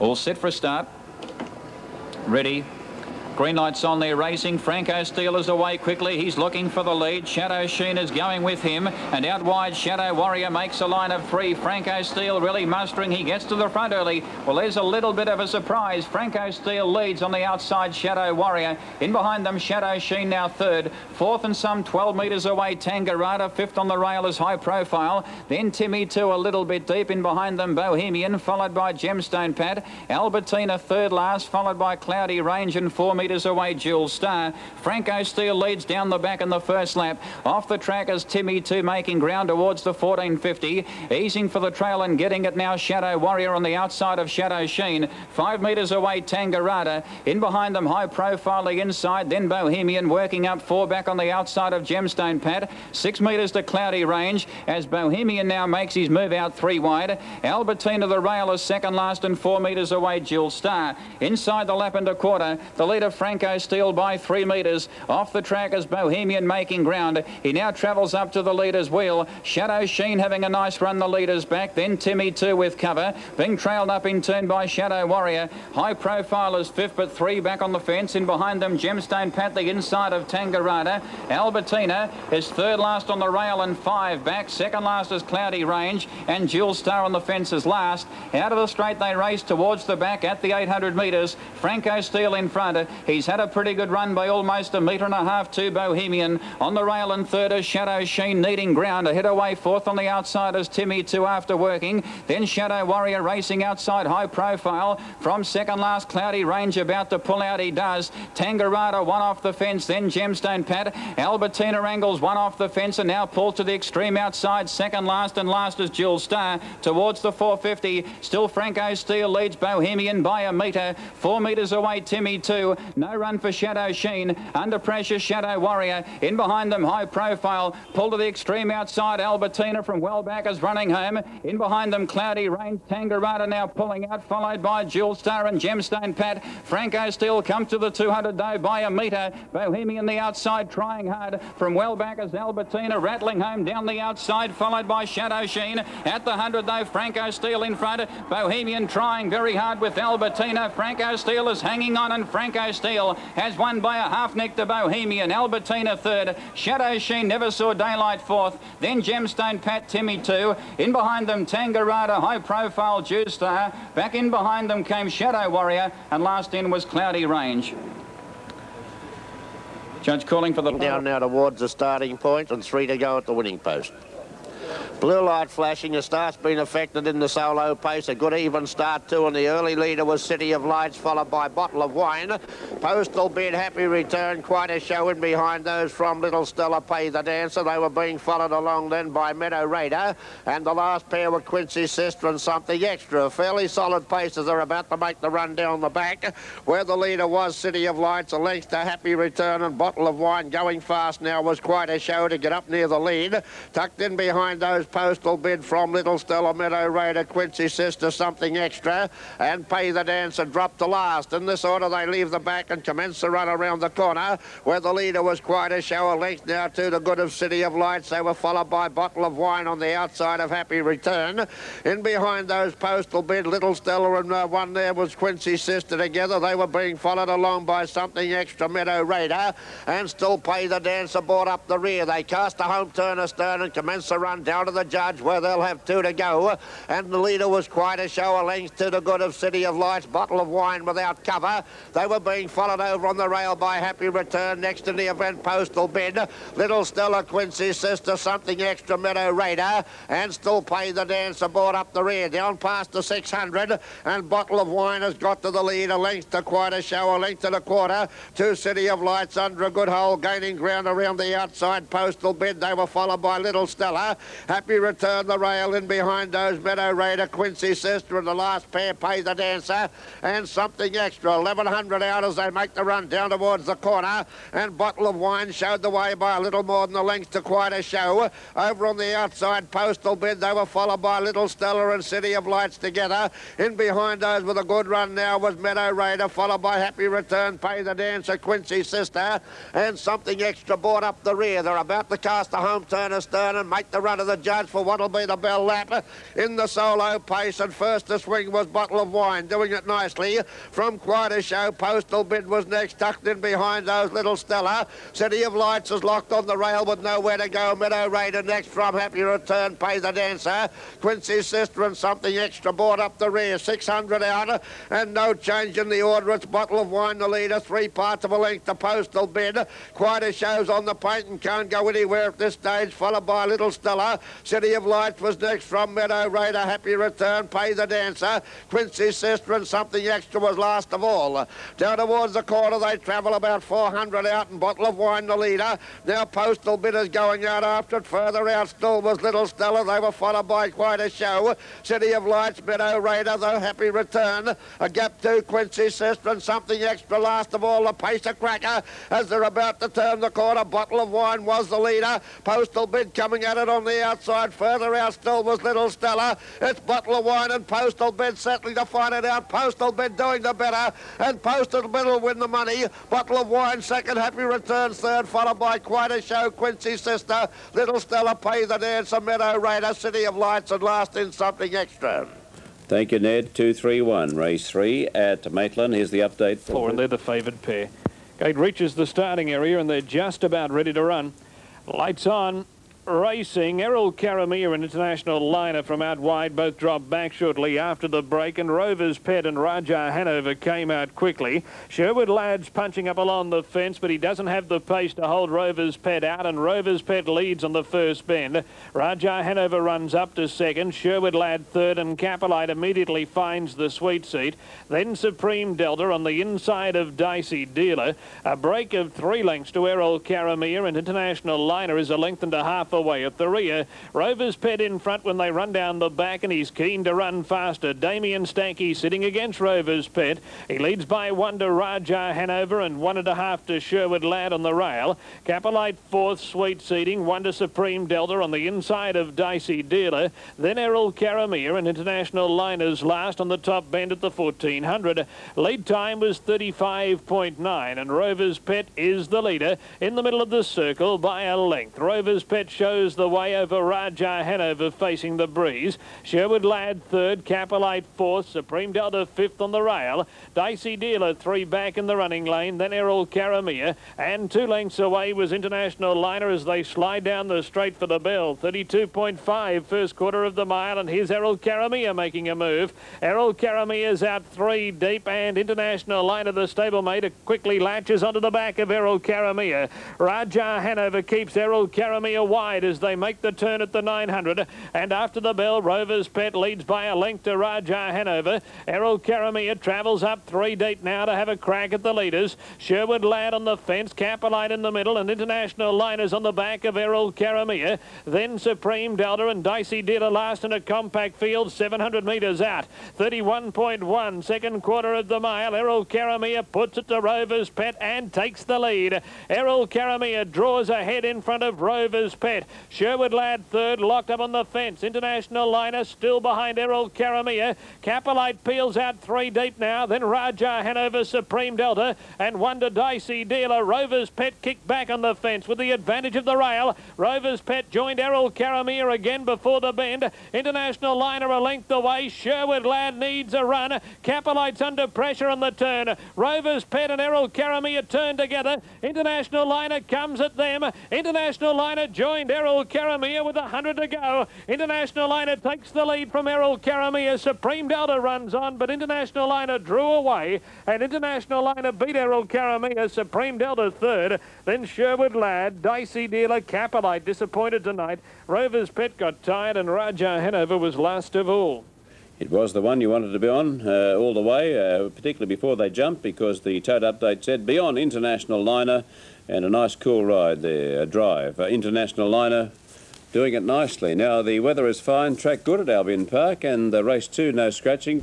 All set for a start. Ready. Green lights on there racing. Franco Steel is away quickly. He's looking for the lead. Shadow Sheen is going with him. And out wide, Shadow Warrior makes a line of 3. Franco Steel really mustering. He gets to the front early. Well, there's a little bit of a surprise. Franco Steel leads on the outside, Shadow Warrior. In behind them, Shadow Sheen now third. Fourth and some 12 metres away, Tangarada. Fifth on the rail is High Profile. Then Timmy 2 a little bit deep. In behind them, Bohemian, followed by Gemstone Pat. Albertina third last, followed by Cloudy Range, and 4 metres away, Jewel Star. Franco Steel leads down the back in the first lap. Off the track is Timmy 2 making ground towards the 1450. Easing for the trail and getting it now, Shadow Warrior on the outside of Shadow Sheen. 5 metres away, Tangarada. In behind them, High Profile the inside. Then Bohemian working up 4 back on the outside of Gemstone Pat. 6 metres to Cloudy Range as Bohemian now makes his move out 3 wide. Albertina the rail is second last and 4 metres away, Jewel Star. Inside the lap and a quarter, the leader Franco Steel by 3 metres. Off the track is Bohemian making ground. He now travels up to the leader's wheel. Shadow Sheen having a nice run the leader's back. Then Timmy 2 with cover. Being trailed up in turn by Shadow Warrior. High Profile is 5th but 3 back on the fence. In behind them, Gemstone Pat the inside of Tangarada. Albertina is 3rd last on the rail and 5 back. 2nd last is Cloudy Range. And Jewel Star on the fence is last. Out of the straight they race towards the back at the 800 metres. Franco Steel in front. He's had a pretty good run by almost 1.5 metres to Bohemian. On the rail and 3rd is Shadow Sheen needing ground. A head away 4th on the outside is Timmy 2 after working. Then Shadow Warrior racing outside, High Profile. From 2nd last, Cloudy Range about to pull out. He does. Tangarada 1 off the fence. Then Gemstone Pat. Albertina angles 1 off the fence and now pulls to the extreme outside. 2nd last and last is Jewel Star towards the 450. Still Franco Steel leads Bohemian by 1 metre. 4 metres away, Timmy 2. No run for Shadow Sheen. Under pressure, Shadow Warrior. In behind them, High Profile. Pull to the extreme outside. Albertina from well back is running home. In behind them, Cloudy Range. Tangarada now pulling out, followed by Jewel Star and Gemstone Pat. Franco Steel comes to the 200 though by 1 metre. Bohemian the outside trying hard. From well back is Albertina rattling home down the outside, followed by Shadow Sheen. At the 100 though, Franco Steel in front. Bohemian trying very hard with Albertina. Franco Steel is hanging on and Franco Steel has won by a half neck to Bohemian. Albertina 3rd. Shadow Sheen never saw daylight 4th. Then Gemstone Pat, Timmy 2. In behind them, Tangarada, High Profile, Jewel Star. Back in behind them came Shadow Warrior. And last in was Cloudy Range. Judge calling for the... Down now towards the starting point and 3 to go at the winning post. Blue light flashing, the start's been affected in the solo pace. A good even start too, and the early leader was City of Lights, followed by Bottle of Wine. Postal Bid, Happy Return, quite a show in behind those from Little Stella, Pay the Dancer. They were being followed along then by Meadow Raider, and the last pair were Quincy Sister and Something Extra. Fairly solid paces are about to make the run down the back, where the leader was City of Lights. A length to Happy Return, and Bottle of Wine going fast now was quite a show to get up near the lead. Tucked in behind those Postal Bid from Little Stella, Meadow Raider, Quincy Sister, Something Extra, and Pay the Dancer dropped to last. In this order they leave the back and commence the run around the corner, where the leader was quite a show. A length now to the good of City of Lights. They were followed by Bottle of Wine on the outside of Happy Return. In behind those Postal Bid, Little Stella and one there was Quincy Sister together. They were being followed along by Something Extra, Meadow Raider, and still Pay the Dancer brought up the rear. They cast a home turn astern and commence the run down to the judge, where they'll have 2 to go, and the leader was quite a show. A length to the good of City of Lights. Bottle of Wine without cover. They were being followed over on the rail by Happy Return. Next in the event, Postal Bid, Little Stella, Quincy Sister, Something Extra, Meadow Raider, and still Pay the Dancer brought up the rear down past the 600, and Bottle of Wine has got to the lead. A length to quite a show. A length to the quarter to City of Lights under a good hole, gaining ground around the outside. Postal Bid, they were followed by Little Stella. Happy Return the rail. In behind those, Meadow Raider, Quincy Sister, and the last pair, Pay the Dancer, and Something Extra. 1100 out as they make the run down towards the corner, and Bottle of Wine showed the way by a little more than a length to quite a show. Over on the outside, Postal Bid, they were followed by Little Stella and City of Lights together. In behind those with a good run now was Meadow Raider, followed by Happy Return, Pay the Dancer, Quincy Sister, and Something Extra brought up the rear. They're about to cast a home turn astern and make the run of the judge. yards for what'll be the bell lap in the solo pace, and first to swing was Bottle of Wine, doing it nicely from Quite a Show. Postal Bid was next, tucked in behind those Little Stella. City of Lights is locked on the rail with nowhere to go. Meadow Raider next from Happy Return, Pay the Dancer. Quincy's Sister and Something Extra brought up the rear, 600 out, and no change in the order. It's Bottle of Wine the leader, 3 parts of a length to Postal Bid. Quite a Show's on the paint and can't go anywhere at this stage, followed by Little Stella. City of Lights was next from Meadow Raider, Happy Return, Pay the Dancer. Quincy's Sister and Something Extra was last of all. Down towards the corner they travel about 400 out, and Bottle of Wine the leader. Now Postal Bid is going out after it. Further out still was Little Stella. They were followed by Quite a Show. City of Lights, Meadow Raider, the Happy Return. A gap to Quincy's Sister and Something Extra. Last of all, the Pacer Cracker as they're about to turn the corner. Bottle of Wine was the leader. Postal Bid coming at it on the outside. Further out still was Little Stella. It's Bottle of Wine and Postal Bid settling to find it out. Postal Bid doing the better, and Postal Bid will win the money. Bottle of Wine second, Happy Return third, followed by Quite a Show, Quincy's Sister, Little Stella, Pay the Dancer, Meadow Raider, City of Lights, and last in Something Extra. Thank you, Ned. 2-3-1, race 3 at Maitland. Here's the update. And they're the favoured pair. Gate reaches the starting area and they're just about ready to run. Lights on. Racing, Errol Karamia and International Liner from out wide both dropped back shortly after the break, and Rover's Pet and Raja Hanover came out quickly. Sherwood Ladd's punching up along the fence, but he doesn't have the pace to hold Rover's Pet out, and Rover's Pet leads on the first bend. Raja Hanover runs up to second, Sherwood Ladd third, and Capelite immediately finds the sweet seat. Then Supreme Delta on the inside of Dicey Dealer. A break of 3 lengths to Errol Karamia, and International Liner is a length and a half away at the rear. Rover's Pet in front when they run down the back, and he's keen to run faster. Damien Stanky sitting against Rover's Pet. He leads by 1 to Raja Hanover and 1.5 to Sherwood Ladd on the rail. Capelite fourth, sweet seating, 1 to Supreme Delta on the inside of Dicey Dealer. Then Errol Karamia and International Liners last on the top bend at the 1400. Lead time was 35.9, and Rover's Pet is the leader in the middle of the circle by a length. Rover's Pet shows the way over Raja Hanover facing the breeze. Sherwood Ladd third, Capelite fourth, Supreme Delta fifth on the rail. Dicey Dealer 3 back in the running lane, then Errol Karamia, and 2 lengths away was International Liner as they slide down the straight for the bell. 32.5 first quarter of the mile, and here's Errol Karamia making a move. Errol Karamia's out 3 deep, and International Liner, the stablemate, quickly latches onto the back of Errol Karamia. Raja Hanover keeps Errol Karamia wide as they make the turn at the 900, and after the bell, Rover's Pet leads by a length to Raja Hanover. Errol Karamia travels up 3 deep now to have a crack at the leaders. Sherwood Ladd on the fence, Capelite in the middle, and International Liners on the back of Errol Karamia. Then Supreme Delta and Dicey Dealer last in a compact field, 700 metres out. 31.1 second quarter of the mile. Errol Karamia puts it to Rover's Pet and takes the lead. Errol Karamia draws ahead in front of Rover's Pet. Sherwood Ladd third, locked up on the fence. International Liner still behind Errol Karamia. Capelite peels out 3 deep now. Then Raja Hanover, Supreme Delta, and 1 to Dicey Dealer. Rover's Pet kicked back on the fence with the advantage of the rail. Rover's Pet joined Errol Karamia again before the bend. International Liner a length away. Sherwood Ladd needs a run. Capelite's under pressure on the turn. Rover's Pet and Errol Karamia turn together. International Liner comes at them. International Liner joined Errol Karamia with 100 to go. International Liner takes the lead from Errol Karamia. Supreme Delta runs on, but International Liner drew away, and International Liner beat Errol Karamia. Supreme Delta third, then Sherwood Ladd, Dicey Dealer, Capelite disappointed tonight. Rover's Pet got tired, and Raja Hanover was last of all. It was the one you wanted to be on all the way, particularly before they jumped, because the tote update said be on International Liner, and a nice cool ride there, a drive. International Liner doing it nicely. Now the weather is fine, track good at Albion Park, and race 2, no scratching.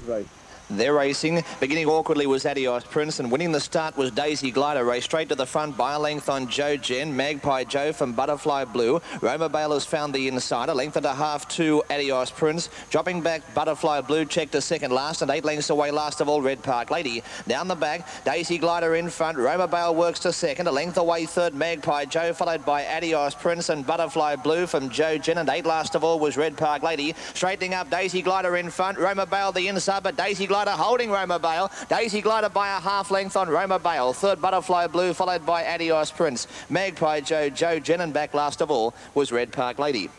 They're racing. Beginning awkwardly was Adios Prince, and winning the start was Daisy Glider. Raced straight to the front by a length on Joe Gen. Magpie Joe from Butterfly Blue. Roma Bale has found the inside. A length and a half to Adios Prince. Dropping back, Butterfly Blue checked to second last, and 8 lengths away last of all, Red Park Lady. Down the back, Daisy Glider in front. Roma Bale works to second. A length away third, Magpie Joe, followed by Adios Prince and Butterfly Blue from Joe Gen, and 8 last of all was Red Park Lady. Straightening up, Daisy Glider in front. Roma Bale the inside, but Daisy Glider holding Roma Bale. Daisy Glider by a half length on Roma Bale. Third, Butterfly Blue, followed by Adios Prince. Magpie Joe, Joe Gen, and back last of all was Red Park Lady.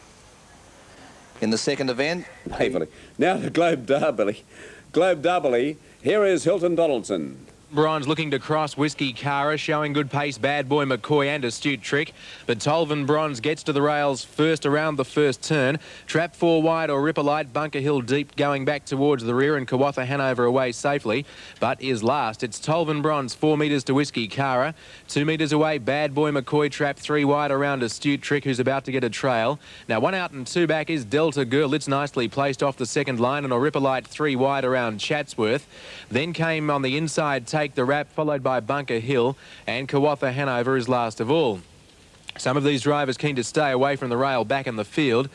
In the second event, Waverley. Now to Globe Derby. Globe Derby. Here is Hilton Donaldson. Bronze looking to cross Whiskey Cara, showing good pace, Bad Boy McCoy and Astute Trick. But Tolvin Bronze gets to the rails first around the first turn. Trap 4 wide or Ripper Light, Bunker Hill deep going back towards the rear, and Kawatha Hanover away safely, but is last. It's Tolvin Bronze, 4 metres to Whiskey Cara. 2 metres away, Bad Boy McCoy, trap 3 wide around Astute Trick, who's about to get a trail. Now 1 out and 2 back is Delta Girl. It's nicely placed off the second line, and a Ripper Light 3 wide around Chatsworth. Then came on the inside Take the Rap, followed by Bunker Hill, and Kawatha Hanover is last of all. Some of these drivers keen to stay away from the rail back in the field,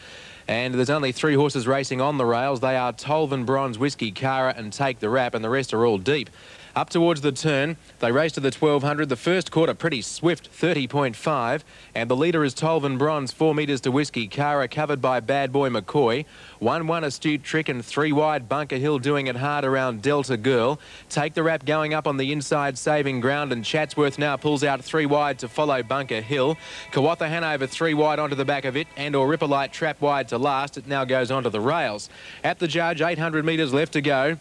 and there's only 3 horses racing on the rails. They are Tolvin Bronze, Whiskey Cara and Take the Rap, and the rest are all deep. Up towards the turn, they race to the 1200. The first quarter pretty swift, 30.5, and the leader is Tolvin Bronze, 4 metres to Whiskey Cara, covered by Bad Boy McCoy. 1-1 Astute Trick, and 3 wide Bunker Hill doing it hard around Delta Girl. Take the Rap going up on the inside, saving ground, and Chatsworth now pulls out 3 wide to follow Bunker Hill. Kawatha Hanover 3 wide onto the back of it, and or Ripper Light trap wide to last. It now goes onto the rails. At the judge, 800 metres left to go.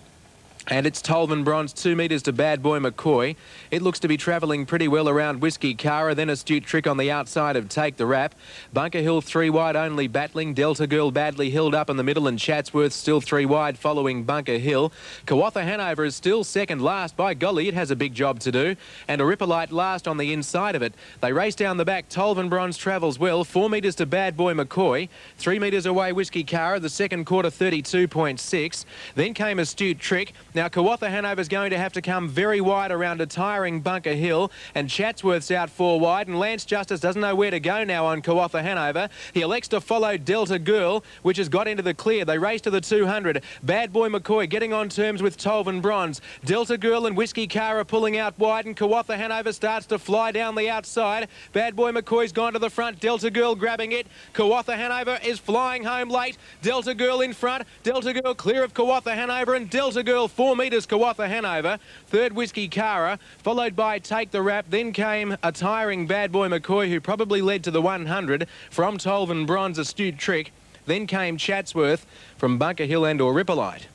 And it's Tolvin Bronze, 2 metres to Bad Boy McCoy. It looks to be travelling pretty well around Whiskey Cara, then Astute Trick on the outside of Take the Rap. Bunker Hill 3 wide only battling. Delta Girl badly held up in the middle, and Chatsworth still 3 wide following Bunker Hill. Kawatha Hanover is still second last. By golly, it has a big job to do. And a Ripper Light last on the inside of it. They race down the back. Tolvin Bronze travels well. 4 metres to Bad Boy McCoy. 3 metres away Whiskey Cara. The second quarter 32.6. Then came Astute Trick. Now, Kawatha Hanover's going to have to come very wide around a tiring Bunker Hill, and Chatsworth's out 4 wide, and Lance Justice doesn't know where to go now on Kawatha Hanover. He elects to follow Delta Girl, which has got into the clear. They race to the 200. Bad Boy McCoy getting on terms with Tolvin Bronze. Delta Girl and Whiskey Cara pulling out wide, and Kawatha Hanover starts to fly down the outside. Bad Boy McCoy's gone to the front. Delta Girl grabbing it. Kawatha Hanover is flying home late. Delta Girl in front. Delta Girl clear of Kawatha Hanover, and Delta Girl 4 metres Kawatha Hanover. Third Whiskey Cara, followed by Take the Rap. Then came a tiring Bad Boy McCoy, who probably led to the 100 from Tolvin Bronze, Astute Trick. Then came Chatsworth from Bunker Hill and or Ripper Light.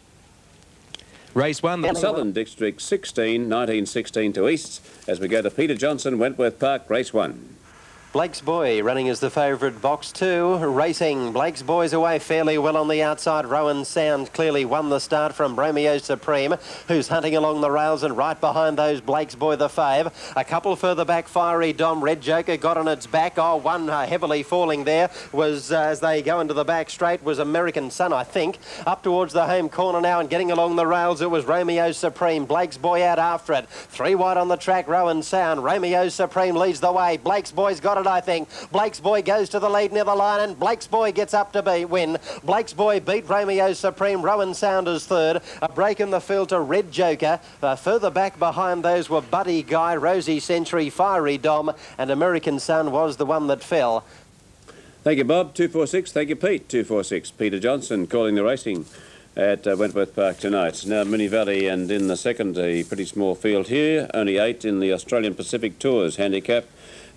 Race 1. The Southern District 16, 1916 to Easts, as we go to Peter Johnson, Wentworth Park, race 1. Blake's Boy running as the favourite, box 2. Racing, Blake's Boy's away fairly well on the outside. Rowan Sound clearly won the start from Romeo Supreme, who's hunting along the rails, and right behind those, Blake's Boy the fave. A couple further back, Fiery Dom, Red Joker got on its back. Oh, one heavily falling there was, as they go into the back straight, was American Sun, I think. Up towards the home corner now and getting along the rails, it was Romeo Supreme. Blake's Boy out after it. 3 wide on the track, Rowan Sound. Romeo Supreme leads the way. Blake's Boy's got it, I think. Blake's Boy goes to the lead near the line, and Blake's Boy gets up to win. Blake's Boy beat Romeo Supreme. Rowan Sound is third. A break in the field to Red Joker. Further back behind those were Buddy Guy, Rosie Century, Fiery Dom, and American Sun was the one that fell. Thank you, Bob. 246. Thank you, Pete. 246. Peter Johnson calling the racing at Wentworth Park tonight. Now Moonee Valley, and in the second, a pretty small field here. Only 8 in the Australian Pacific Tours handicap.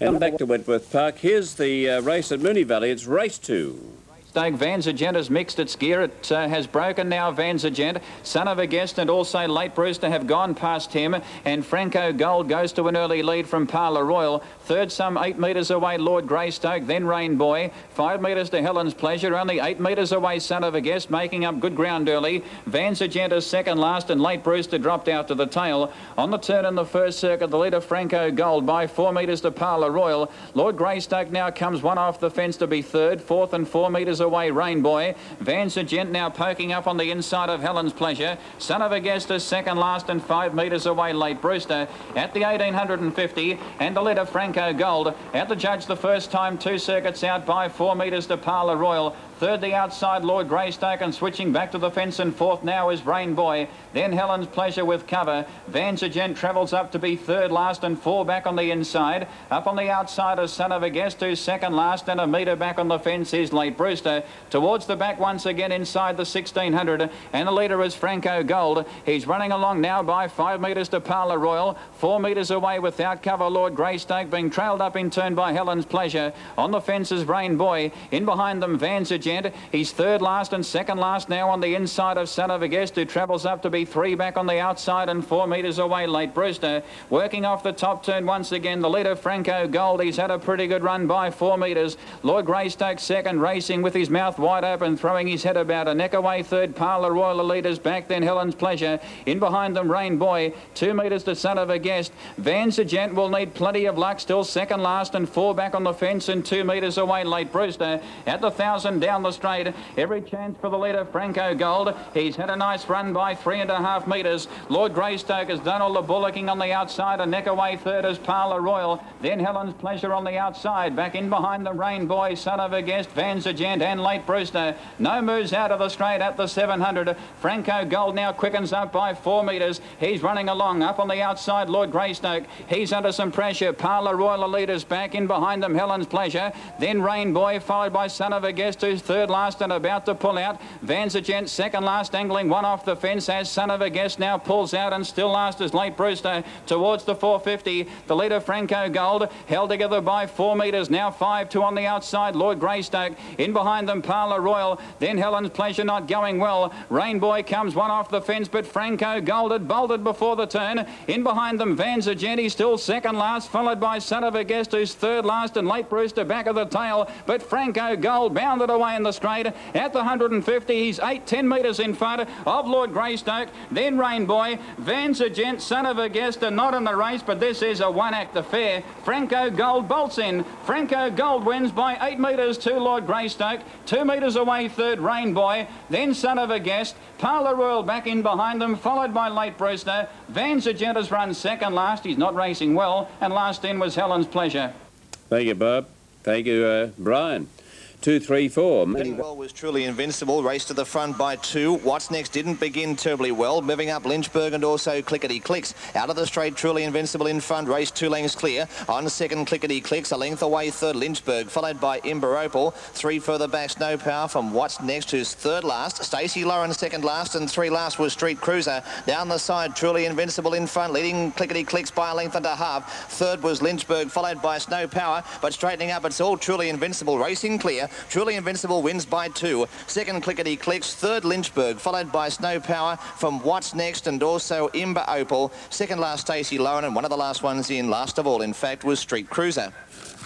And back to Wentworth Park. Here's the race at Moonee Valley. It's race 2. Stake Vanzagent has mixed its gear. It has broken now, Vanzagent. Son of a Guest and also Late Brewster have gone past him. And Franco Gold goes to an early lead from Parlour Royal. Third, some 8 metres away, Lord Greystoke, then Rain Boy. 5 metres to Helen's Pleasure. Only 8 metres away, Son of a Guest, making up good ground early. Vanzagent is second last, and Late Brewster dropped out to the tail. On the turn in the first circuit, the leader, Franco Gold, by 4 metres to Parlour Royal. Lord Greystoke now comes one off the fence to be third. Fourth and 4 metres away, Rain Boy. Vanzagent now poking up on the inside of Helen's Pleasure. Son of Augustus second last and 5 metres away, Late Brewster at the 1850, and the leader Franco Gold at the judge the first time, 2 circuits out by 4 metres to Parlour Royal. Third, the outside Lord Greystoke, and switching back to the fence, and fourth now is Rain Boy. Then Helen's Pleasure with cover. Vanzagent travels up to be third last and 4 back on the inside. Up on the outside is Son of Augustus, second last, and a metre back on the fence is Late Brewster. Towards the back once again inside the 1600, and the leader is Franco Gold. He's running along now by 5 metres to Parlour Royal. 4 metres away without cover, Lord Greystoke, being trailed up in turn by Helen's Pleasure. On the fence is Rain Boy. In behind them, Vanzagent. He's third last and second last now on the inside of Son of Augustus, who travels up to be 3 back on the outside and 4 metres away, Late Brewster. Working off the top turn once again, the leader Franco Gold. He's had a pretty good run by 4 metres. Lord Greystoke second, racing with his mouth wide open, throwing his head about. A neck away third, Parlour Royal, the leaders back, then Helen's Pleasure. In behind them, Rain Boy. 2 metres to Son of Augustus. Vanzagent will need plenty of luck, still second last and 4 back on the fence and 2 metres away, Late Brewster. At the 1,000 down the straight, every chance for the leader Franco Gold. He's had a nice run by 3.5 metres. Lord Greystoke has done all the bullocking on the outside. A neck away third is Parlour Royal. Then Helen's Pleasure on the outside. Back in behind the Rain Boy, Son of Augustus, Vanzagent and Late Brewster. No moves out of the straight at the 700. Franco Gold now quickens up by 4 metres. He's running along. Up on the outside, Lord Greystoke. He's under some pressure. Parlour Royal, the leaders back. In behind them, Helen's Pleasure. Then Rain Boy, followed by Son of Augustus, third last and about to pull out. Vanzagent second last, angling one off the fence as Son of Augustus now pulls out, and still last is Late Brewster towards the 450. The leader Franco Gold held together by 4 metres. Now 5-2 on the outside, Lord Greystoke. In behind them, Parlour Royal. Then Helen's Pleasure not going well. Rain Boy comes one off the fence, but Franco Gold had bolted before the turn. In behind them, Vanzagent, he's still second last, followed by Son of Augustus, third last, and Late Brewster back of the tail. But Franco Gold bounded away in the straight. At the 150, he's 8-10 metres in front of Lord Greystoke. Then Rain Boy, Vanzagent, Son of Augustus not in the race, but this is a one-act affair. Franco Gold bolts in. Franco Gold wins by 8 metres to Lord Greystoke. 2 metres away third, Rain Boy. Then Son of Augustus. Parlour Royal back in behind them, followed by Late Brewster. Vanzagent has run second last. He's not racing well. And last in was Helen's Pleasure. Thank you, Bob. Thank you, Brian. 2, 3, 4. Well was Truly Invincible, raced to the front by 2. What's Next didn't begin terribly well, moving up Lynchburg and also Clickety Clicks. Out of the straight, Truly Invincible in front, raced 2 lengths clear. On second, Clickety Clicks, a length away third, Lynchburg, followed by Imber Opal. 3 further back, Snow Power from What's Next, who's third last. Stacey Lauren second last, and 3 last was Street Cruiser. Down the side, Truly Invincible in front, leading Clickety Clicks by a length and a half. Third was Lynchburg, followed by Snow Power, but straightening up, it's all Truly Invincible racing clear. Truly Invincible wins by 2. Second, Clickety Clicks. Third, Lynchburg, followed by Snow Power from What's Next and also Imber Opal. Second last, Stacey Lauren, and one of the last ones in, last of all, in fact, was Street Cruiser.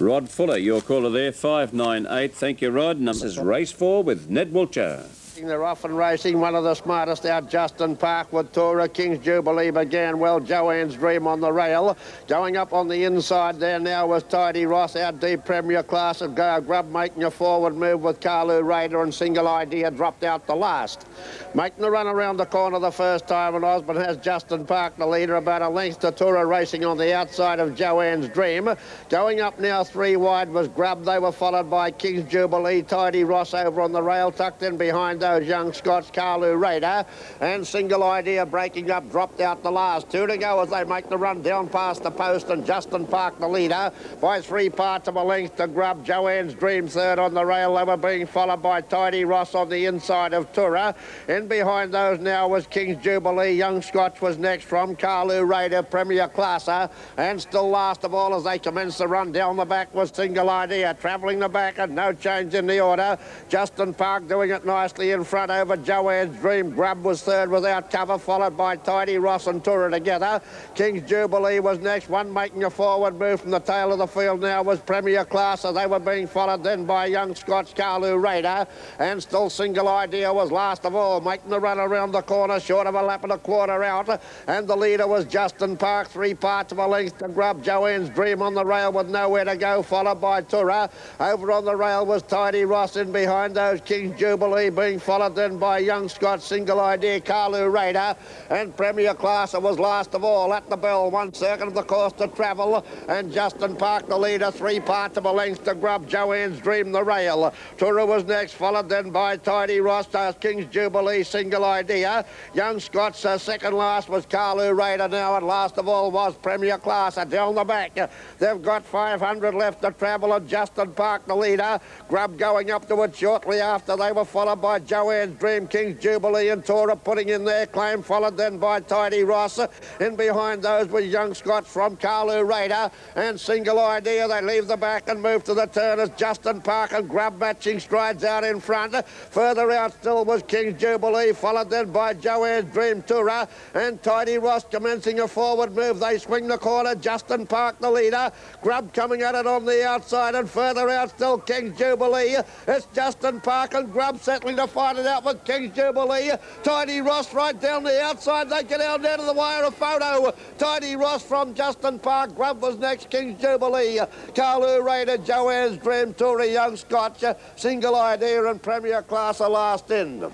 Rod Fuller, your caller there, 598. Thank you, Rod. Numbers race 4 with Ned Wiltshire. They're off and racing. One of the smartest out, Justin Park with Tora. King's Jubilee began well. Joanne's Dream on the rail. Going up on the inside there now was Tidy Ross, our deep Premier Class of Go Grub, making a forward move with Carlu Raider, and Single Idea dropped out the last. Making the run around the corner the first time, and Osborne has Justin Park, the leader, about a length to Tora, racing on the outside of Joanne's Dream. Going up now 3 wide was Grub. They were followed by King's Jubilee. Tidy Ross over on the rail, tucked in behind those young Scots, Carlu Raider, and Single Idea breaking up, dropped out the last. 2 to go as they make the run down past the post, and Justin Park the leader by 3 parts of a length to Grub. Joanne's Dream third on the rail. They were being followed by Tidy Ross on the inside of Tura. In behind those now was King's Jubilee. Young Scotch was next from Carlu Raider, Premier Classer, and still last of all as they commenced the run down the back was Single Idea. Travelling the back and no change in the order. Justin Park doing it nicely in in front over Joanne's Dream. Grub was third without cover, followed by Tidy Ross and Tura together. King's Jubilee was next. One making a forward move from the tail of the field now was Premier Class, so they were being followed then by Young Scots Carlu Raider, and still Single Idea was last of all, making the run around the corner, short of a lap and a quarter out, and the leader was Justin Park, 3 parts of a length to Grub. Joanne's Dream on the rail with nowhere to go, followed by Tura. Over on the rail was Tidy Ross in behind those. King's Jubilee being followed then by Young Scott, Single Idea, Carlu Raider, and Premier Class was last of all at the bell. 1 circuit of the course to travel, and Justin Park the leader, 3 parts of a length to Grub. Joanne's Dream the rail. Tura was next, followed then by Tidy Ross, King's Jubilee, Single Idea. Young Scott's second last was Carlu Raider now, and last of all was Premier Class. Down the back, they've got 500 left to travel, and Justin Park the leader. Grub going up to it shortly after. They were followed by Joanne's Dream, King's Jubilee and Tura putting in their claim, followed then by Tidy Ross. In behind those was Young Scots from Carlu Raider and Single Idea. They leave the back and move to the turn as Justin Park and Grub matching strides out in front. Further out still was King's Jubilee, followed then by Joanne's Dream, Tura and Tidy Ross commencing a forward move. They swing the corner, Justin Park the leader. Grub coming at it on the outside, and further out still King's Jubilee. It's Justin Park and Grub settling to fight it out with King's Jubilee. Tidy Ross right down the outside. They get out down to the wire, a photo. Tidy Ross from Justin Park. Grub was next, King's Jubilee. Carlu Raider, Joanne's Dream, Tura, Young Scotch, Single Idea and Premier Class are last in.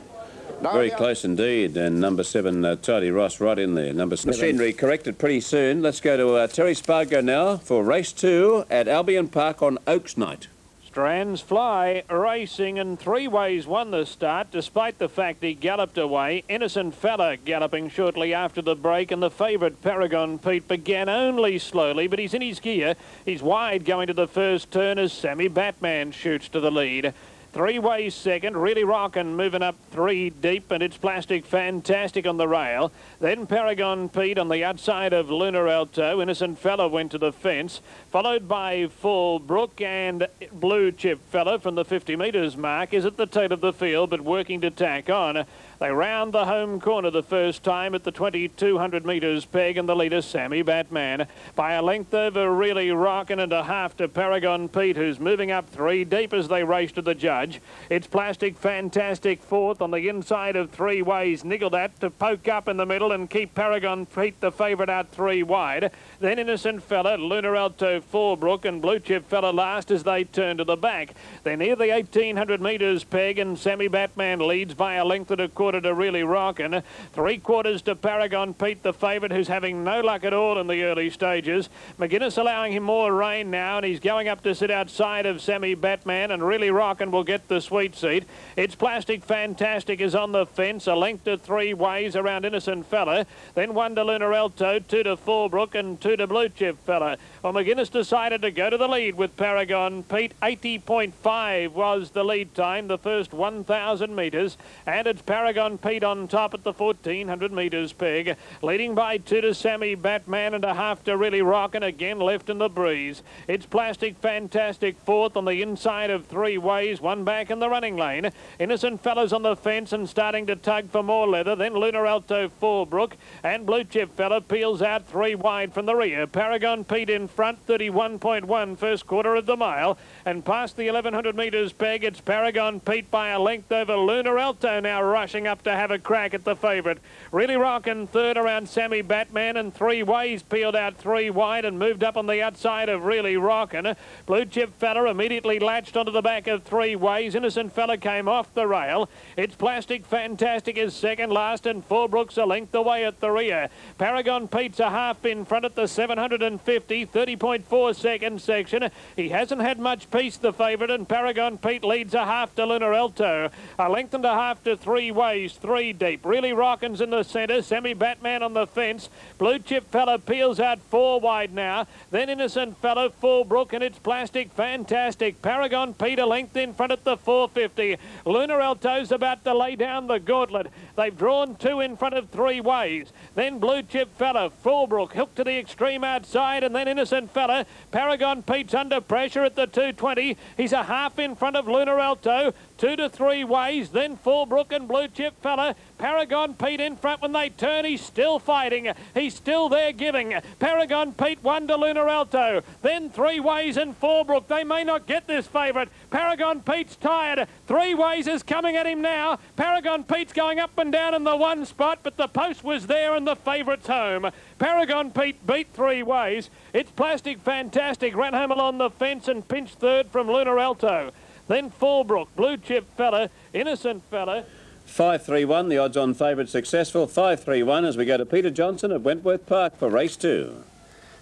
Very close indeed, and number 7, Tidy Ross, right in there. Number 7. Machinery corrected pretty soon. Let's go to Terry Spargo now for race 2 at Albion Park on Oaks Night. Strands Fly racing, and 3 ways won the start despite the fact he galloped away. Innocent Fella galloping shortly after the break, and the favourite Paragon Pete began only slowly, but he's in his gear. He's wide going to the first turn as Sammy Batman shoots to the lead. 3 ways second, Really Rockin' moving up 3 deep, and It's Plastic Fantastic on the rail. Then Paragon Pete on the outside of Lunar Alto. Innocent Fella went to the fence, followed by Full Brook, and Blue Chip Fella from the 50 metres mark is at the tail of the field but working to tack on. They round the home corner the first time at the 2,200 metres peg, and the leader Sammy Batman by a length over Really Rockin' and a half to Paragon Pete, who's moving up 3 deep as they race to the judge. It's Plastic Fantastic fourth on the inside of 3 ways. Niggle that to poke up in the middle and keep Paragon Pete the favourite out 3 wide. Then Innocent Fella, Lunar Alto, Fallbrook and Blue Chip Fella last as they turn to the back. They're near the 1,800 metres peg, and Sammy Batman leads by a length and a quarter to Really Rockin'. 3/4 to Paragon Pete, the favourite, who's having no luck at all in the early stages. McGuinness allowing him more rain now, and he's going up to sit outside of Sammy Batman, and Really Rockin' will get the sweet seat. It's Plastic Fantastic is on the fence, a length to 3 ways around Innocent Fella. Then 1 to Lunar Alto, 2 to Fallbrook and 2 to Blue Chip Fella. Well, McGuinness decided to go to the lead with Paragon Pete. 80.5 was the lead time, the first 1,000 metres, and it's Paragon Pete on top at the 1,400 metres peg, leading by 2 to Sammy Batman and a half to Really Rockin', again left in the breeze. It's Plastic Fantastic fourth on the inside of 3 ways, 1 back in the running lane. Innocent Fella's on the fence and starting to tug for more leather. Then Lunar Alto, Fallbrook, and Blue Chip Fella peels out 3 wide from the rear. Paragon Pete in front, 31.1 first quarter of the mile, and past the 1,100 metres peg, it's Paragon Pete by a length over Lunar Alto, now rushing up to have a crack at the favourite. Really Rockin' third around Sammy Batman, and 3 ways peeled out 3 wide and moved up on the outside of Really Rockin'. Blue Chip Fella immediately latched onto the back of 3 ways. Innocent Fella came off the rail. It's Plastic Fantastic is second last, and Fallbrook's a length away at the rear. Paragon Pete's a half in front at the 750, 30.4 second section. He hasn't had much peace, the favourite, and Paragon Pete leads a half to Lunar Alto. A length and a half to 3 ways, 3 deep. Really Rockin's in the centre. Sammy Batman on the fence. Blue Chip Fella peels out 4 wide now. Then Innocent Fella, Fallbrook, and it's Plastic Fantastic. Paragon Pete a length in front at the 450. Lunar Alto's about to lay down the gauntlet. They've drawn 2 in front of 3 ways. Then Blue Chip Fella, Fallbrook hooked to the extreme outside, and then Innocent Fella. Paragon Pete's under pressure at the 220. He's a half in front of Lunar Alto. 2 to 3 ways, then Fallbrook and Blue Chip Fella. Paragon Pete in front when they turn. He's still fighting. He's still there giving. Paragon Pete 1 to Lunar Alto. Then 3 ways and Fallbrook. They may not get this favourite. Paragon Pete's tired. 3 ways is coming at him now. Paragon Pete's going up and down in the one spot, but the post was there and the favourite's home. Paragon Pete beat 3 ways. It's Plastic Fantastic. Ran home along the fence and pinched third from Lunar Alto. Then Fallbrook, Blue Chip Fella, Innocent Fella. 5-3-1, the odds-on favourite successful. 5-3-1 as we go to Peter Johnson at Wentworth Park for race 2.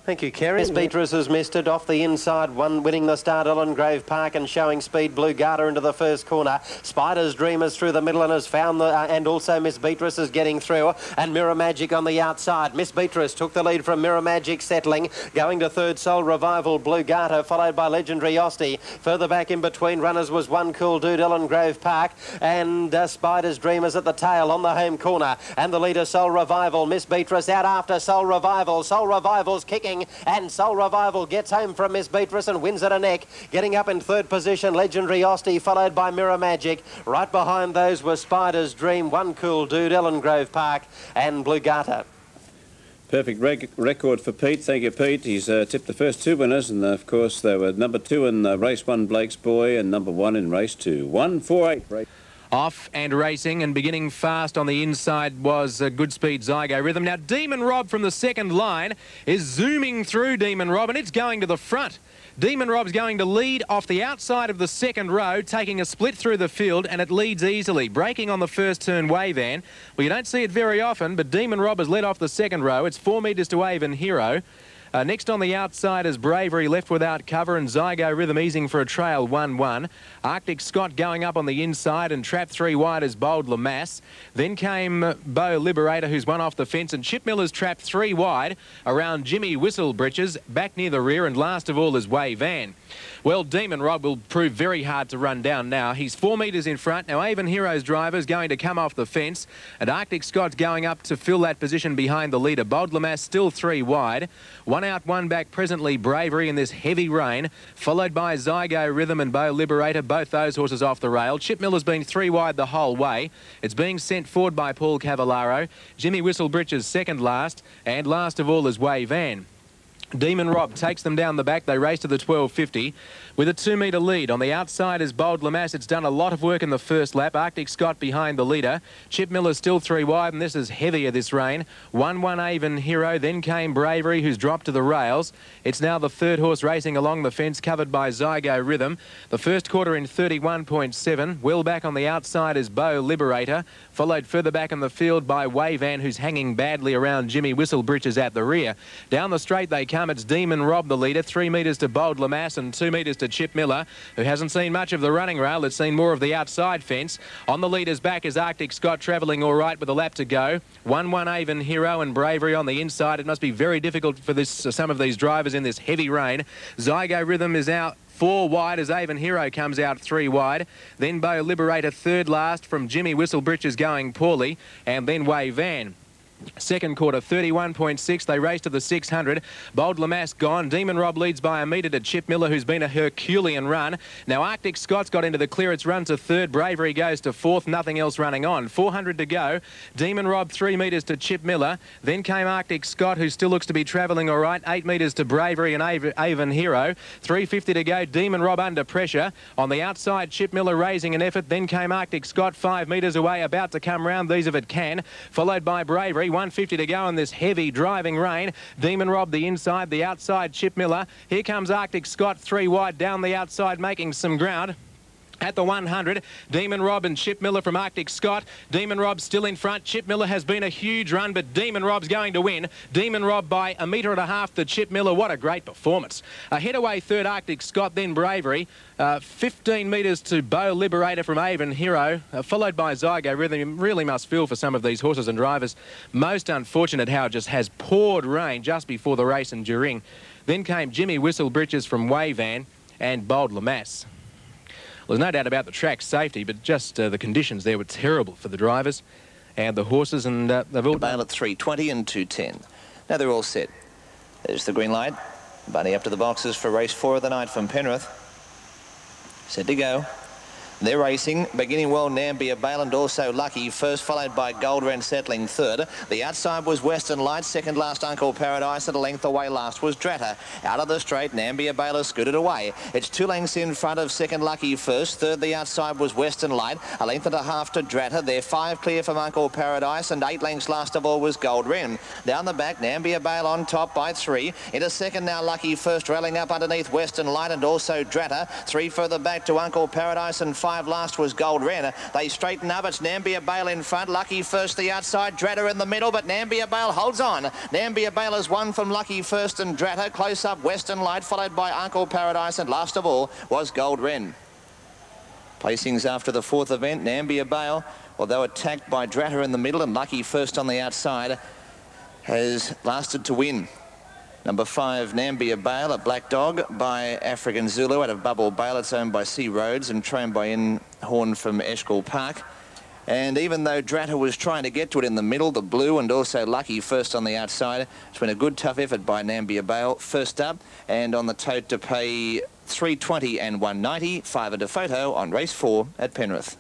Thank you, Kerry. Miss Beatrice has missed it off the inside one, winning the start at Grove Park and showing speed. Blue Garter into the first corner. Spider's Dreamers through the middle and has found the... and also Miss Beatrice is getting through. And Mirror Magic on the outside. Miss Beatrice took the lead from Mirror Magic settling. Going to third, Soul Revival, Blue Garter, followed by Legendary Osty. Further back in between runners was One Cool Dude, Grove Park. And Spider's Dreamers at the tail on the home corner. And the leader, Soul Revival. Miss Beatrice out after Soul Revival. Soul Revival's kicking. And Soul Revival gets home from Miss Beatrice and wins at a neck. Getting up in third position, Legendary Osty, followed by Mirror Magic. Right behind those were Spider's Dream, One Cool Dude, Grove Park, and Blue Garter. Perfect record for Pete. Thank you, Pete. He's tipped the first 2 winners, and of course they were number 2 in race 1, Blake's Boy, and number 1 in race 2. 1-4-8. Off and racing and beginning fast on the inside was Good Speed Zygo Rhythm. Now Demon Rob from the second line is zooming through Demon Rob and it's going to the front. Demon Rob's going to lead off the outside of the second row, taking a split through the field, and it leads easily. Braking on the first turn, Wayvan. Well, you don't see it very often, but Demon Rob has led off the second row. It's 4 metres to Avon Hero. Next on the outside is Bravery, left without cover, and Zygo Rhythm easing for a trail 1-1. Arctic Scott going up on the inside, and Trap 3 wide is Bold Lamass. Then came Bo Liberator, who's won off the fence, and Chip Miller's Trap 3 wide around Jimmy Whistlebritches, back near the rear, and last of all is Way Van. Well, Demon Rob will prove very hard to run down now. He's 4 metres in front. Now, Avon Hero's driver is going to come off the fence, and Arctic Scott's going up to fill that position behind the leader. Bold Lamass still 3 wide. 1 out, 1 back presently, Bravery in this heavy rain, followed by Zygo Rhythm and Bo Liberator, both those horses off the rail. Chip Miller's been 3 wide the whole way. It's being sent forward by Paul Cavallaro. Jimmy Whistlebritches second last, and last of all is Way Van. Demon Rob takes them down the back. They race to the 12.50 with a 2 metre lead. On the outside is Bold Lamass. It's done a lot of work in the first lap. Arctic Scott behind the leader. Chip Miller's still 3 wide, and this is heavier this rain. 1-1 Avon Hero. Then came Bravery, who's dropped to the rails. It's now the third horse racing along the fence, covered by Zygo Rhythm. The first quarter in 31.7. Well back on the outside is Bo Liberator, followed further back in the field by Wayvan, who's hanging badly around Jimmy Whistlebritches at the rear. Down the straight they come. It's Demon Rob the leader, 3 metres to Bold Lamass and 2 metres to Chip Miller, who hasn't seen much of the running rail. It's seen more of the outside fence. On the leader's back is Arctic Scott, travelling all right with a lap to go. 1-1 Avon Hero and Bravery on the inside. It must be very difficult for some of these drivers in this heavy rain. Zygo Rhythm is out 4 wide as Avon Hero comes out 3 wide. Then Bo Liberator third last from Jimmy Whistlebritches going poorly, and then Way Van. Second quarter, 31.6. They race to the 600. Bold Lamass gone. Demon Rob leads by a metre to Chip Miller, who's been a Herculean run. Now, Arctic Scott's got into the clearance, runs to third. Bravery goes to fourth. Nothing else running on. 400 to go. Demon Rob 3 metres to Chip Miller. Then came Arctic Scott, who still looks to be travelling all right. 8 metres to Bravery and Avon Hero. 350 to go. Demon Rob under pressure. On the outside, Chip Miller raising an effort. Then came Arctic Scott 5 metres away, about to come round. These if it can. Followed by Bravery. 150 to go in this heavy driving rain. Demon Rob the inside, the outside Chip Miller. Here comes Arctic Scott 3 wide down the outside, making some ground. At the 100, Demon Rob and Chip Miller from Arctic Scott. Demon Rob still in front. Chip Miller has been a huge run, but Demon Rob's going to win. Demon Rob by 1.5 metres to Chip Miller. What a great performance. Ahead away third, Arctic Scott, then Bravery. 15 metres to Bo Liberator from Avon Hero, followed by Zygo Rhythm. Really must feel for some of these horses and drivers. Most unfortunate how it just has poured rain just before the race and during. Then came Jimmy Whistlebritches from Wayvan and Bold Lamass. Well, there's no doubt about the track's safety, but just the conditions there were terrible for the drivers and the horses, and they've all... Bail at 3:20 and 2:10. Now they're all set. There's the green light. Bunny up to the boxes for race 4 of the night from Penrith. Set to go. They're racing, beginning well, Nambia Bale and also Lucky first, followed by Gold Wren settling third. The outside was Western Light, second last Uncle Paradise, and a length away last was Dratter. Out of the straight, Nambia Bale has scooted away. It's 2 lengths in front of second Lucky first, third the outside was Western Light, a length and a half to Dratter. They're 5 clear from Uncle Paradise, and 8 lengths last of all was Gold Wren. Down the back, Nambia Bale on top by 3. Into second now, Lucky first, railing up underneath Western Light and also Dratter. 3 further back to Uncle Paradise, and 5 last was Gold Wren. They straighten up. It's Nambia Bale in front. Lucky first the outside. Dratter in the middle, but Nambia Bale holds on. Nambia Bale has won from Lucky first and Dratter. Close up Western Light, followed by Uncle Paradise, and last of all was Gold Wren. Placings after the 4th event, Nambia Bale, although attacked by Dratter in the middle and Lucky first on the outside, has lasted to win. Number 5, Nambia Bale, a black dog by African Zulu out of Bubble Bale. It's owned by Sea Roads and trained by Ian Horn from Eschol Park. And even though Dratter was trying to get to it in the middle, the blue and also Lucky first on the outside, it's been a good tough effort by Nambia Bale. First up and on the tote to pay $3.20 and $1.90. 5 to photo on race 4 at Penrith.